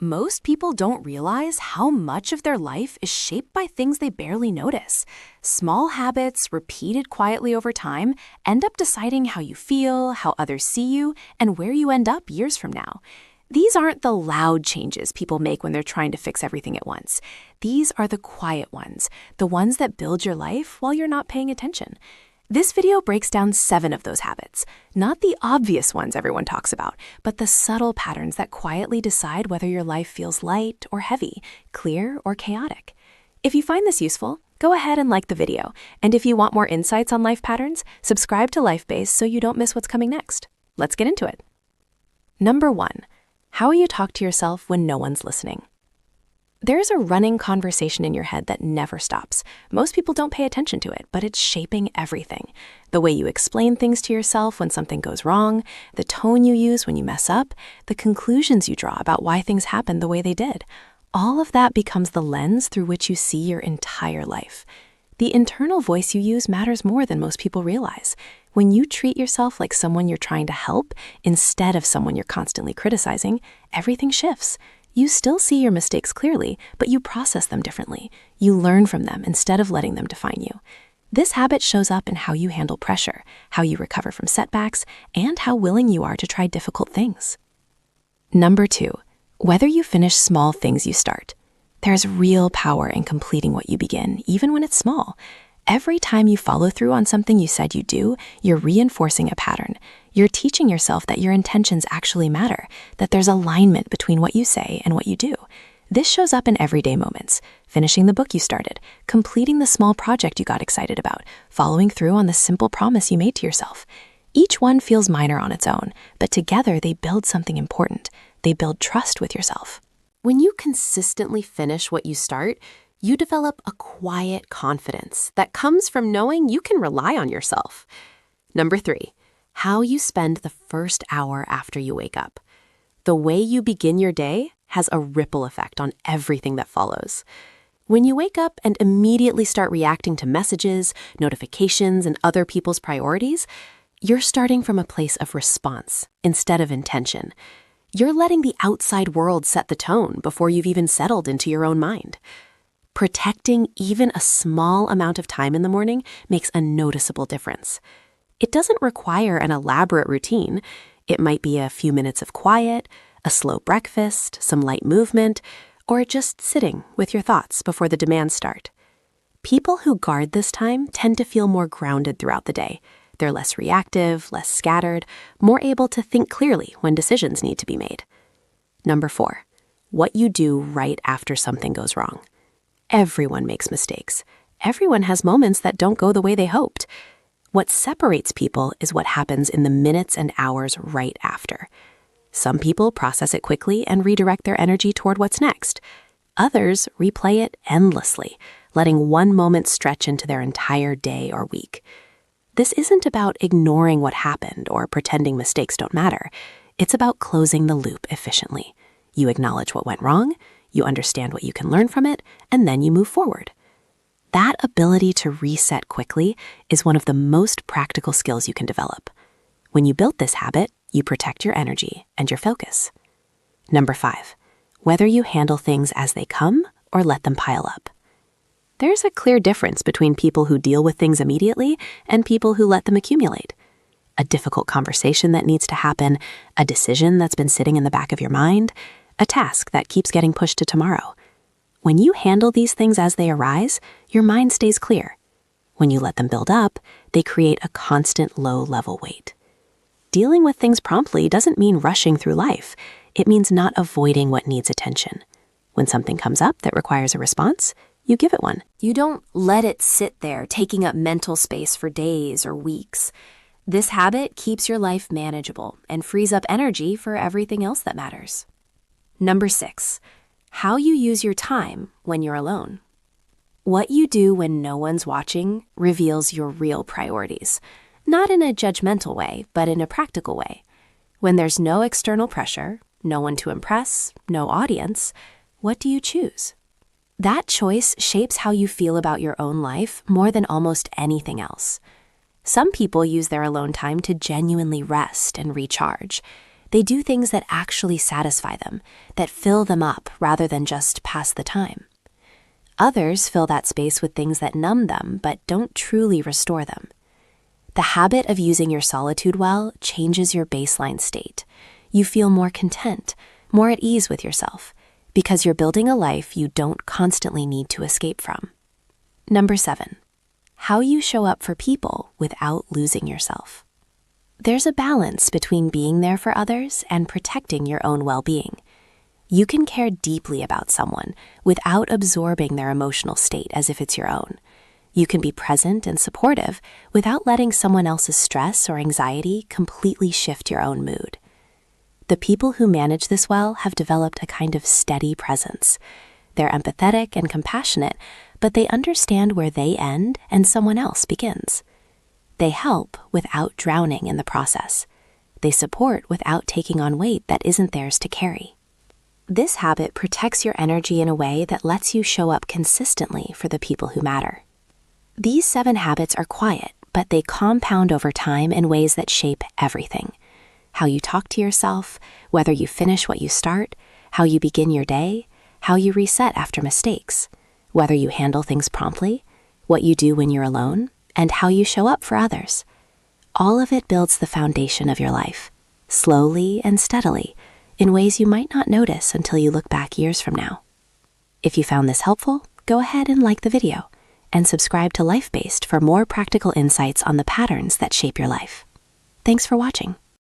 Most people don't realize how much of their life is shaped by things they barely notice. Small habits, repeated quietly over time, end up deciding how you feel, how others see you, and where you end up years from now. These aren't the loud changes people make when they're trying to fix everything at once. These are the quiet ones, the ones that build your life while you're not paying attention. This video breaks down 7 of those habits, not the obvious ones everyone talks about, but the subtle patterns that quietly decide whether your life feels light or heavy, clear or chaotic. If you find this useful, go ahead and like the video. And if you want more insights on life patterns, subscribe to LifeBased so you don't miss what's coming next. Let's get into it. Number 1, how you talk to yourself when no one's listening. There's a running conversation in your head that never stops. Most people don't pay attention to it, but it's shaping everything. The way you explain things to yourself when something goes wrong, the tone you use when you mess up, the conclusions you draw about why things happened the way they did. All of that becomes the lens through which you see your entire life. The internal voice you use matters more than most people realize. When you treat yourself like someone you're trying to help instead of someone you're constantly criticizing, everything shifts. You still see your mistakes clearly, but you process them differently. You learn from them instead of letting them define you. This habit shows up in how you handle pressure, how you recover from setbacks, and how willing you are to try difficult things. Number 2, whether you finish small things you start. There's real power in completing what you begin, even when it's small. Every time you follow through on something you said you'd do, you're reinforcing a pattern. You're teaching yourself that your intentions actually matter, that there's alignment between what you say and what you do. This shows up in everyday moments: finishing the book you started, completing the small project you got excited about, following through on the simple promise you made to yourself. Each one feels minor on its own, but together they build something important. They build trust with yourself. When you consistently finish what you start, you develop a quiet confidence that comes from knowing you can rely on yourself. Number 3, how you spend the first hour after you wake up. The way you begin your day has a ripple effect on everything that follows. When you wake up and immediately start reacting to messages, notifications, and other people's priorities, you're starting from a place of response instead of intention. You're letting the outside world set the tone before you've even settled into your own mind. Protecting even a small amount of time in the morning makes a noticeable difference. It doesn't require an elaborate routine. It might be a few minutes of quiet, a slow breakfast, some light movement, or just sitting with your thoughts before the demands start. People who guard this time tend to feel more grounded throughout the day. They're less reactive, less scattered, more able to think clearly when decisions need to be made. Number 4, what you do right after something goes wrong. Everyone makes mistakes. Everyone has moments that don't go the way they hoped. What separates people is what happens in the minutes and hours right after. Some people process it quickly and redirect their energy toward what's next. Others replay it endlessly, letting one moment stretch into their entire day or week. This isn't about ignoring what happened or pretending mistakes don't matter. It's about closing the loop efficiently. You acknowledge what went wrong, you understand what you can learn from it, and then you move forward. That ability to reset quickly is one of the most practical skills you can develop. When you build this habit, you protect your energy and your focus. Number 5, whether you handle things as they come or let them pile up. There's a clear difference between people who deal with things immediately and people who let them accumulate. A difficult conversation that needs to happen, a decision that's been sitting in the back of your mind, a task that keeps getting pushed to tomorrow. When you handle these things as they arise, your mind stays clear. When you let them build up, they create a constant low-level weight. Dealing with things promptly doesn't mean rushing through life. It means not avoiding what needs attention. When something comes up that requires a response, you give it one. You don't let it sit there, taking up mental space for days or weeks. This habit keeps your life manageable and frees up energy for everything else that matters. Number 6, how you use your time when you're alone. What you do when no one's watching reveals your real priorities, not in a judgmental way, but in a practical way. When there's no external pressure, no one to impress, no audience, what do you choose? That choice shapes how you feel about your own life more than almost anything else. Some people use their alone time to genuinely rest and recharge. They do things that actually satisfy them, that fill them up rather than just pass the time. Others fill that space with things that numb them but don't truly restore them. The habit of using your solitude well changes your baseline state. You feel more content, more at ease with yourself, because you're building a life you don't constantly need to escape from. Number 7, how you show up for people without losing yourself. There's a balance between being there for others and protecting your own well-being. You can care deeply about someone without absorbing their emotional state as if it's your own. You can be present and supportive without letting someone else's stress or anxiety completely shift your own mood. The people who manage this well have developed a kind of steady presence. They're empathetic and compassionate, but they understand where they end and someone else begins. They help without drowning in the process. They support without taking on weight that isn't theirs to carry. This habit protects your energy in a way that lets you show up consistently for the people who matter. These 7 habits are quiet, but they compound over time in ways that shape everything. How you talk to yourself, whether you finish what you start, how you begin your day, how you reset after mistakes, whether you handle things promptly, what you do when you're alone, and how you show up for others. All of it builds the foundation of your life, slowly and steadily, in ways you might not notice until you look back years from now. If you found this helpful, go ahead and like the video, and subscribe to LifeBased for more practical insights on the patterns that shape your life. Thanks for watching.